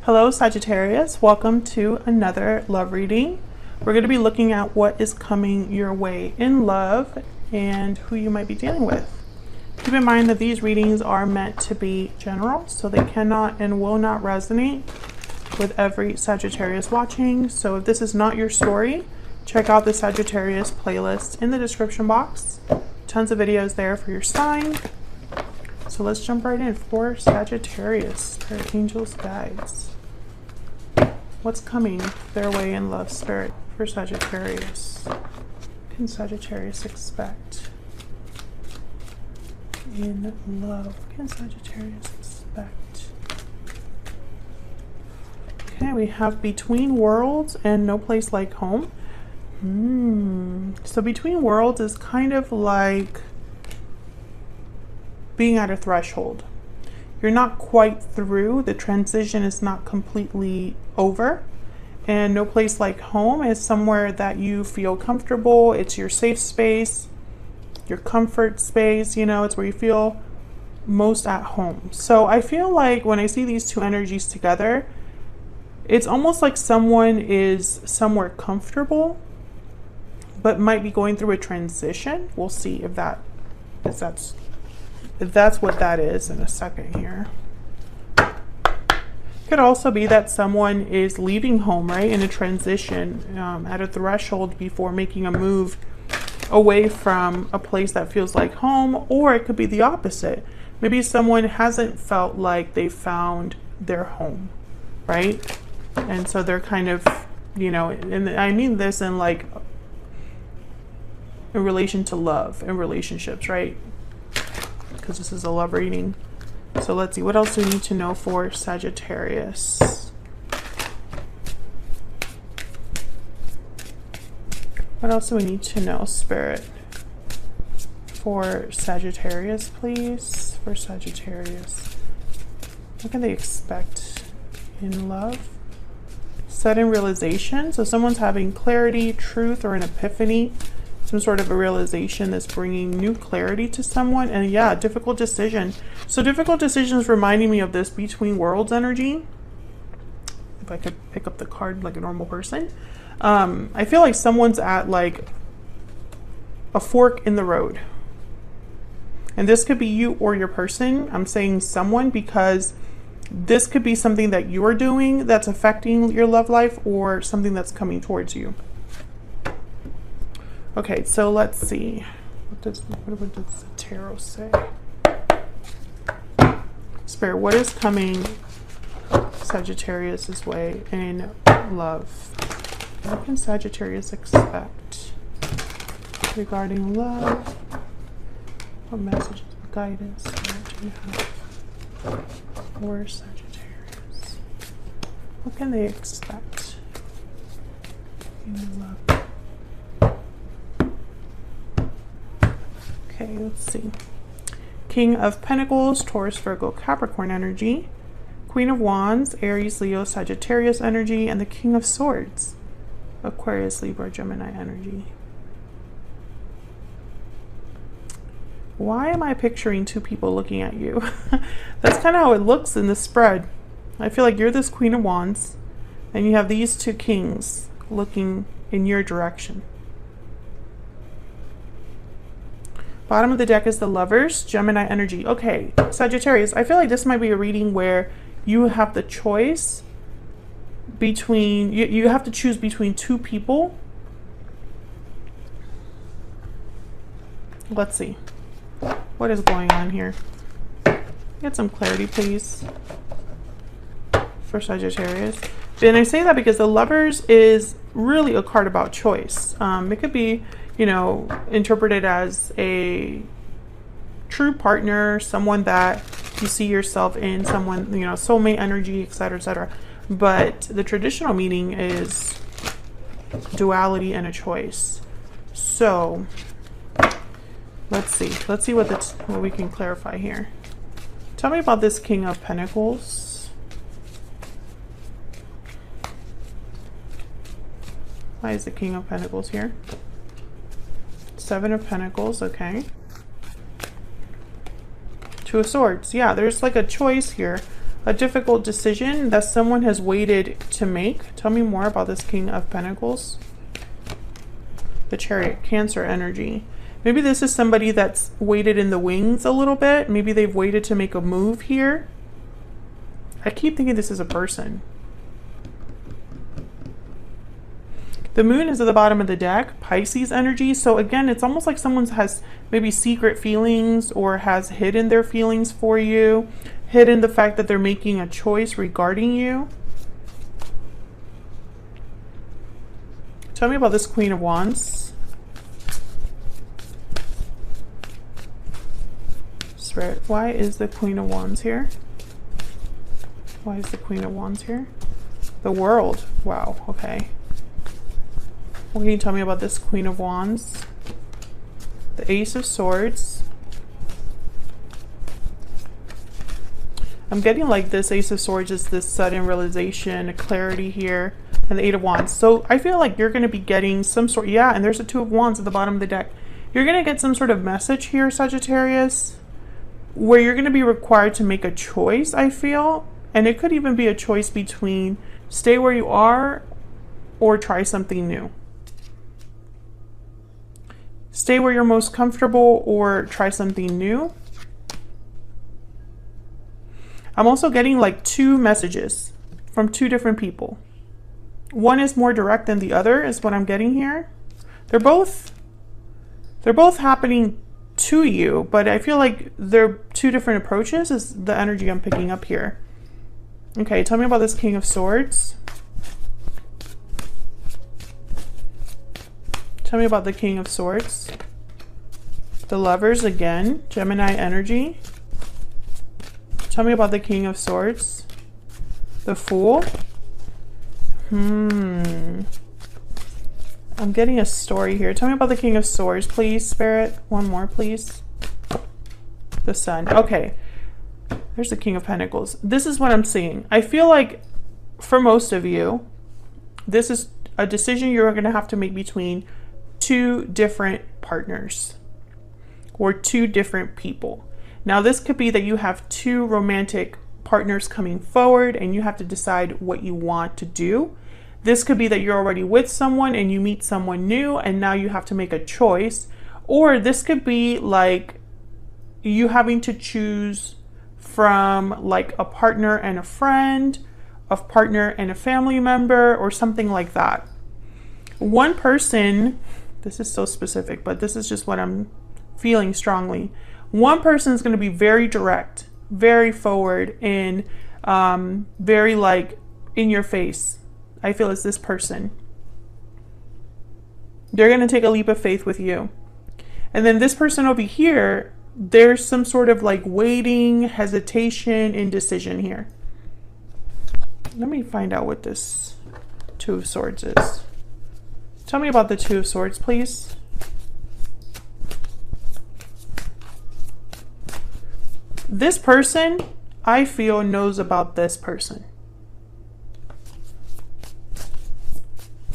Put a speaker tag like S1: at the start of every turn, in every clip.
S1: Hello Sagittarius, welcome to another love reading. We're going to be looking at what is coming your way in love and who you might be dealing with. Keep in mind that these readings are meant to be general, so they cannot and will not resonate with every Sagittarius watching. So if this is not your story, check out the Sagittarius playlist in the description box. Tons of videos there for your sign. So let's jump right in for Sagittarius, our angels, guides. What's coming their way in love, spirit, for Sagittarius? What can Sagittarius expect in love? What can Sagittarius expect? Okay, we have Between Worlds and No Place Like Home. So Between Worlds is kind of like being at a threshold. You're not quite through, the transition is not completely over. And No Place Like Home is somewhere that you feel comfortable. It's your safe space, your comfort space, you know, it's where you feel most at home. So I feel like when I see these two energies together, it's almost like someone is somewhere comfortable, but might be going through a transition. We'll see if that's what that is in a second here. Could also be that someone is leaving home, right, in a transition, at a threshold before making a move away from a place that feels like home, or it could be the opposite. Maybe someone hasn't felt like they found their home, right? And so they're kind of, you know, and I mean this in like in relation to love and relationships, right? Because this is a love reading. So let's see, what else do we need to know for Sagittarius? What else do we need to know, Spirit, for Sagittarius, please? For Sagittarius, what can they expect in love? Sudden realization. So someone's having clarity, truth, or an epiphany. Some sort of a realization that's bringing new clarity to someone. And yeah, difficult decision. So difficult decisions reminding me of this Between Worlds energy. If I could pick up the card like a normal person. I feel like someone's at like a fork in the road. And this could be you or your person. I'm saying someone because this could be something that you're doing that's affecting your love life, or something that's coming towards you. Okay, so let's see. What does the tarot say? Spirit, what is coming Sagittarius's way in love? What can Sagittarius expect regarding love? What messages, what guidance do you have for Sagittarius? What can they expect in love? Okay, let's see. King of Pentacles, Taurus, Virgo, Capricorn energy. Queen of Wands, Aries, Leo, Sagittarius energy. And the King of Swords, Aquarius, Libra, Gemini energy. Why am I picturing two people looking at you? That's kind of how it looks in the spread. I feel like you're this Queen of Wands, and you have these two kings looking in your direction. Bottom of the deck is the Lovers, Gemini energy. Okay, Sagittarius, I feel like this might be a reading where you have the choice between, you have to choose between two people. Let's see. What is going on here? Get some clarity, please, for Sagittarius. And I say that because the Lovers is really a card about choice. It could be, you know, interpreted as a true partner, someone that you see yourself in, someone, you know, soulmate energy, etc., etc. But the traditional meaning is duality and a choice. So let's see what we can clarify here. Tell me about this King of Pentacles. Why is the King of Pentacles here? Seven of Pentacles, okay. Two of Swords. Yeah, there's like a choice here A difficult decision that someone has waited to make. Tell me more about this King of Pentacles. The Chariot, Cancer energy. Maybe this is somebody that's waited in the wings a little bit. Maybe they've waited to make a move here. I keep thinking this is a person. The Moon is at the bottom of the deck, Pisces energy. So again, it's almost like someone has maybe secret feelings or has hidden their feelings for you, hidden the fact that they're making a choice regarding you. Tell me about this Queen of Wands. Spirit, why is the Queen of Wands here? Why is the Queen of Wands here? The World. Wow, okay. What can you tell me about this Queen of Wands? The Ace of Swords. I'm getting like this Ace of Swords is this sudden realization, a clarity here, and the Eight of Wands. So I feel like you're going to be getting some sort, yeah, and there's a Two of Wands at the bottom of the deck. You're going to get some sort of message here, Sagittarius, where you're going to be required to make a choice, I feel. And it could even be a choice between stay where you are or try something new. Stay where you're most comfortable or try something new. I'm also getting like two messages from two different people. One is more direct than the other is what I'm getting here. They're both happening to you, but I feel like they're two different approaches is the energy I'm picking up here. Okay, tell me about this King of Swords. Tell me about the King of Swords. The Lovers again, Gemini energy. Tell me about the King of Swords. The Fool. I'm getting a story here. Tell me about the King of Swords, please, Spirit. One more, please. The Sun. Okay. There's the King of Pentacles. This is what I'm seeing. I feel like for most of you, this is a decision you're going to have to make between two different partners or two different people. Now, this could be that you have two romantic partners coming forward and you have to decide what you want to do. This could be that you're already with someone and you meet someone new and now you have to make a choice. Or this could be like you having to choose from like a partner and a friend, a partner and a family member, or something like that. One person, this is so specific, but this is just what I'm feeling strongly. One person is going to be very direct, very forward, and very like in your face. I feel it's this person. They're going to take a leap of faith with you. And then this person over here, there's some sort of like waiting, hesitation, indecision here. Let me find out what this Two of Swords is. Tell me about the Two of Swords, please. This person, I feel, knows about this person.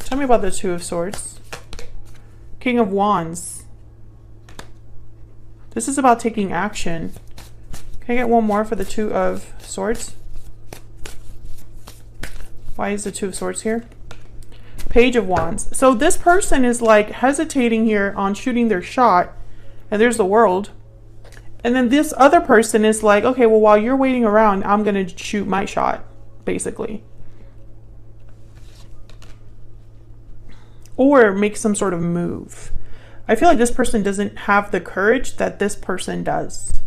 S1: Tell me about the Two of Swords. King of Wands. This is about taking action. Can I get one more for the Two of Swords? Why is the Two of Swords here? Page of Wands. So this person is like hesitating here on shooting their shot. And there's the World. And then this other person is like, okay, well, while you're waiting around, I'm going to shoot my shot, basically. Or make some sort of move. I feel like this person doesn't have the courage that this person does.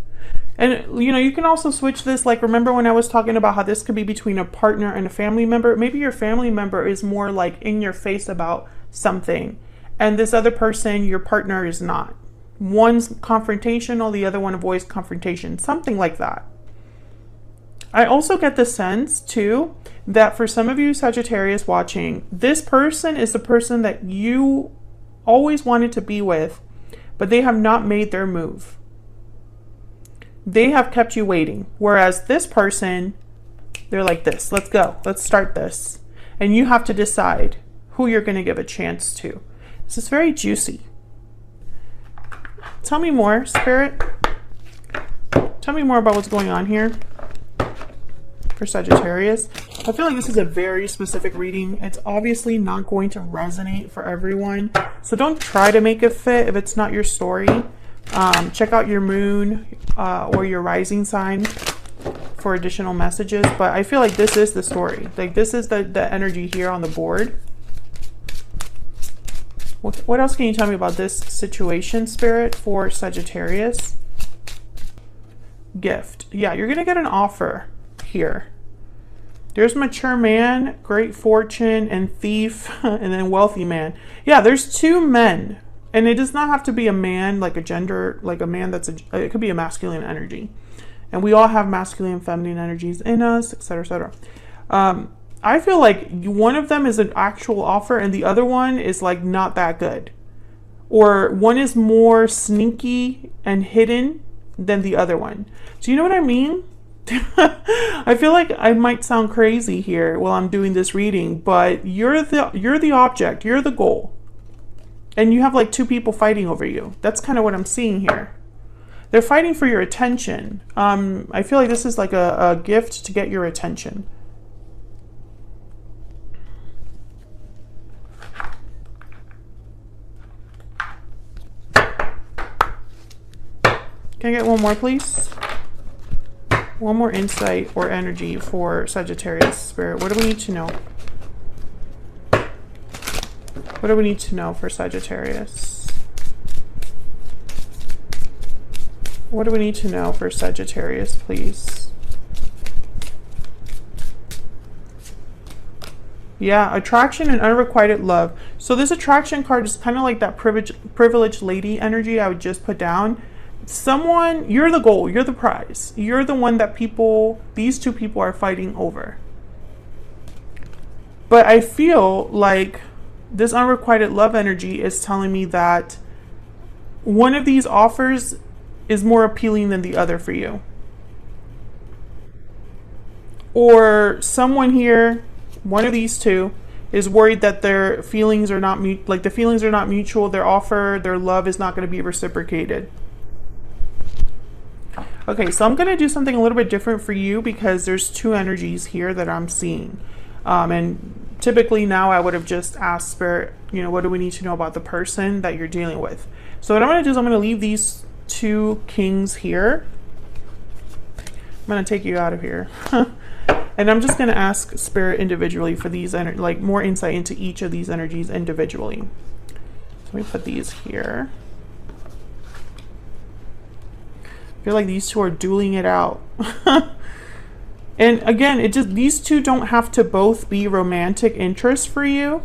S1: And, you know, you can also switch this. Like, remember when I was talking about how this could be between a partner and a family member? Maybe your family member is more like in your face about something. And this other person, your partner, is not. One's confrontational, the other one avoids confrontation. Something like that. I also get the sense, too, that for some of you Sagittarius watching, this person is the person that you always wanted to be with, but they have not made their move. They have kept you waiting. Whereas this person, they're like this. Let's go. Let's start this. And you have to decide who you're going to give a chance to. This is very juicy. Tell me more, Spirit. Tell me more about what's going on here. for Sagittarius. I feel like this is a very specific reading. It's obviously not going to resonate for everyone. So don't try to make it fit if it's not your story. Check out your moon or your rising sign for additional messages. But I feel like this is the story. Like this is the energy here on the board. What else can you tell me about this situation, Spirit, for Sagittarius? Gift. Yeah, you're going to get an offer here. There's mature man, great fortune, and thief, and then wealthy man. Yeah, there's two men. And it does not have to be a man, like a gender, like a man that's it could be a masculine energy. And we all have masculine and feminine energies in us, etc., etc. I feel like one of them is an actual offer and the other one is like not that good. Or one is more sneaky and hidden than the other one. Do you know what I mean? I feel like I might sound crazy here while I'm doing this reading, but you're the object, you're the goal. And you have like two people fighting over you. That's kind of what I'm seeing here. They're fighting for your attention. I feel like this is like a gift to get your attention. Can I get one more, please? One more insight or energy for Sagittarius Spirit. What do we need to know? What do we need to know for Sagittarius? What do we need to know for Sagittarius, please? Yeah, attraction and unrequited love. So this attraction card is kind of like that privileged lady energy I would just put down. Someone, you're the goal, you're the prize. You're the one that these two people are fighting over. But I feel like this unrequited love energy is telling me that one of these offers is more appealing than the other for you. Or someone here, one of these two, is worried that their feelings are not the feelings are not mutual, their offer, their love is not going to be reciprocated. Okay, so I'm going to do something a little bit different for you because there's two energies here that I'm seeing. And typically now I would have just asked Spirit, you know, what do we need to know about the person that you're dealing with? So what I'm going to do is I'm going to leave these two kings here. I'm going to take you out of here. And I'm just going to ask Spirit individually for these, like more insight into each of these energies individually. So let me put these here. I feel like these two are dueling it out. And again, these two don't have to both be romantic interests for you.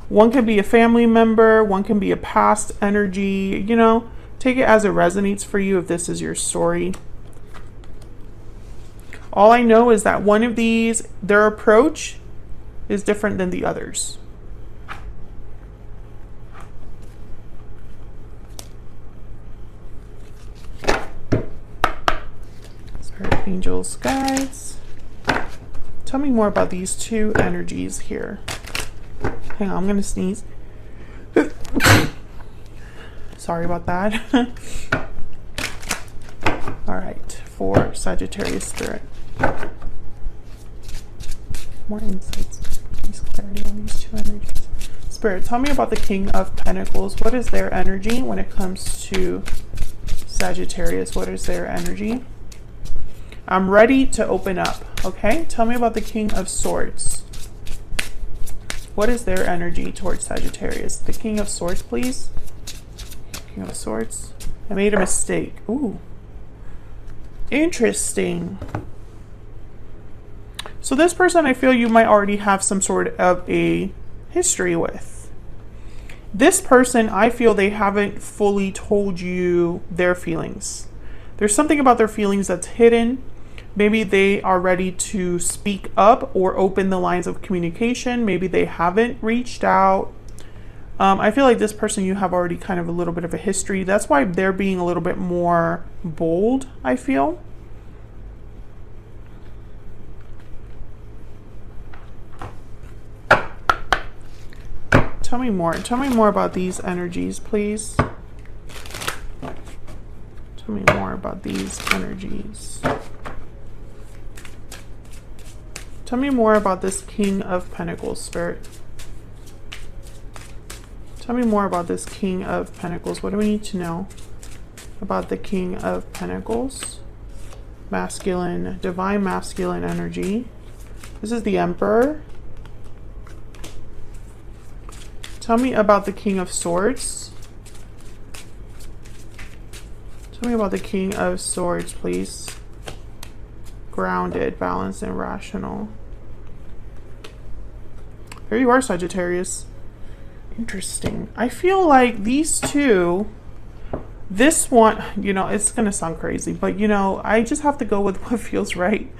S1: One can be a family member, one can be a past energy, you know, take it as it resonates for you if this is your story. All I know is that one of these, their approach is different than the others. Angels, guides. Tell me more about these two energies here. Hang on, I'm gonna sneeze. Sorry about that. All right, for Sagittarius Spirit. More insights, please, clarity on these two energies. Spirit, tell me about the King of Pentacles. What is their energy when it comes to Sagittarius? What is their energy? I'm ready to open up, okay? Tell me about the King of Swords. What is their energy towards Sagittarius? The King of Swords, please. King of Swords. I made a mistake. Ooh. Interesting. So this person, I feel you might already have some sort of a history with. This person, I feel they haven't fully told you their feelings. There's something about their feelings that's hidden. Maybe they are ready to speak up or open the lines of communication. Maybe they haven't reached out. I feel like this person, you have already kind of a little bit of a history. That's why they're being a little bit more bold, I feel. Tell me more. Tell me more about these energies, please. Tell me more about these energies. Tell me more about this King of Pentacles, Spirit. Tell me more about this King of Pentacles. What do we need to know about the King of Pentacles? Masculine, divine masculine energy. This is the Emperor. Tell me about the King of Swords. Tell me about the King of Swords, please. Grounded, balanced, and rational. There you are, Sagittarius. Interesting. I feel like these two, this one, you know, it's going to sound crazy, but you know, I just have to go with what feels right.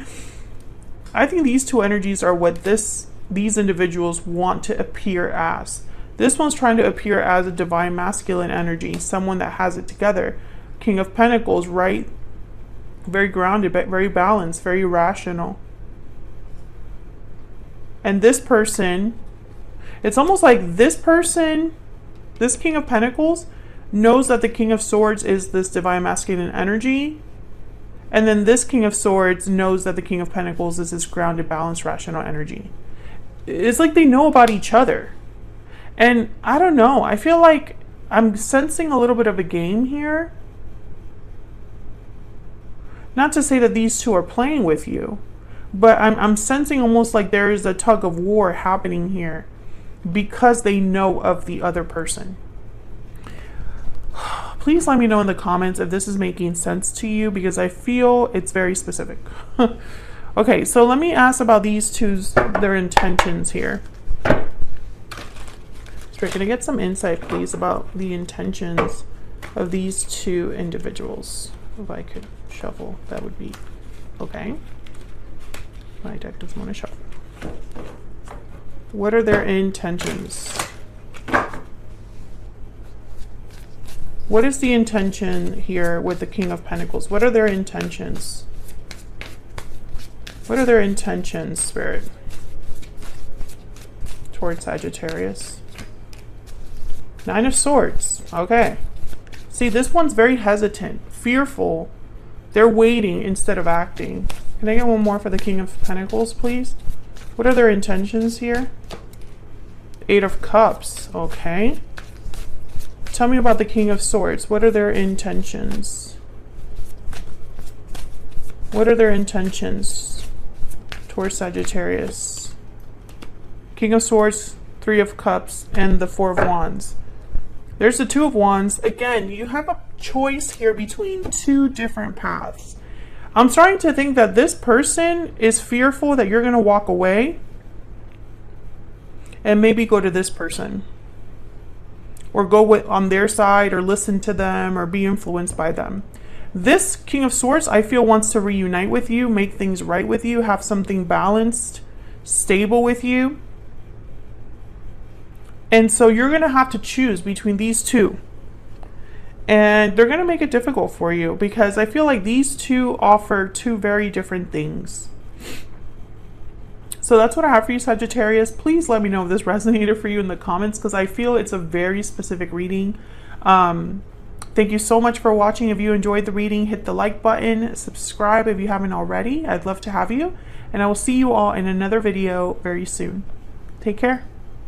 S1: I think these two energies are what these individuals want to appear as. This one's trying to appear as a divine masculine energy, someone that has it together. King of Pentacles, right? Very grounded, but very balanced, very rational. And this person, it's almost like this person, this King of Pentacles, knows that the King of Swords is this divine masculine energy. And then this King of Swords knows that the King of Pentacles is this grounded, balanced, rational energy. It's like they know about each other. And I don't know, I feel like I'm sensing a little bit of a game here. Not to say that these two are playing with you, but I'm sensing almost like there is a tug of war happening here because they know of the other person. Please let me know in the comments if this is making sense to you, because I feel it's very specific. Okay, so let me ask about these two's, their intentions here. Spirit, can I get some insight, please, about the intentions of these two individuals? If I could shuffle, that would be okay. My deck doesn't want to shuffle. What are their intentions? What is the intention here with the King of Pentacles? What are their intentions? What are their intentions, Spirit, towards Sagittarius? Nine of Swords. Okay. See, this one's very hesitant, fearful. They're waiting instead of acting. Can I get one more for the King of Pentacles, please? What are their intentions here? Eight of Cups. Okay. Tell me about the King of Swords. What are their intentions? What are their intentions towards Sagittarius? King of Swords, Three of Cups, and the Four of Wands. There's the Two of Wands. Again, you have a choice here between two different paths. I'm starting to think that this person is fearful that you're going to walk away and maybe go to this person, or go on their side, or listen to them, or be influenced by them. This King of Swords, I feel, wants to reunite with you, make things right with you, have something balanced, stable with you. And so you're going to have to choose between these two. And they're going to make it difficult for you, because I feel like these two offer two very different things. So that's what I have for you, Sagittarius. Please let me know if this resonated for you in the comments, because I feel it's a very specific reading. Thank you so much for watching. If you enjoyed the reading, hit the like button, subscribe if you haven't already. I'd love to have you. And I will see you all in another video very soon. Take care.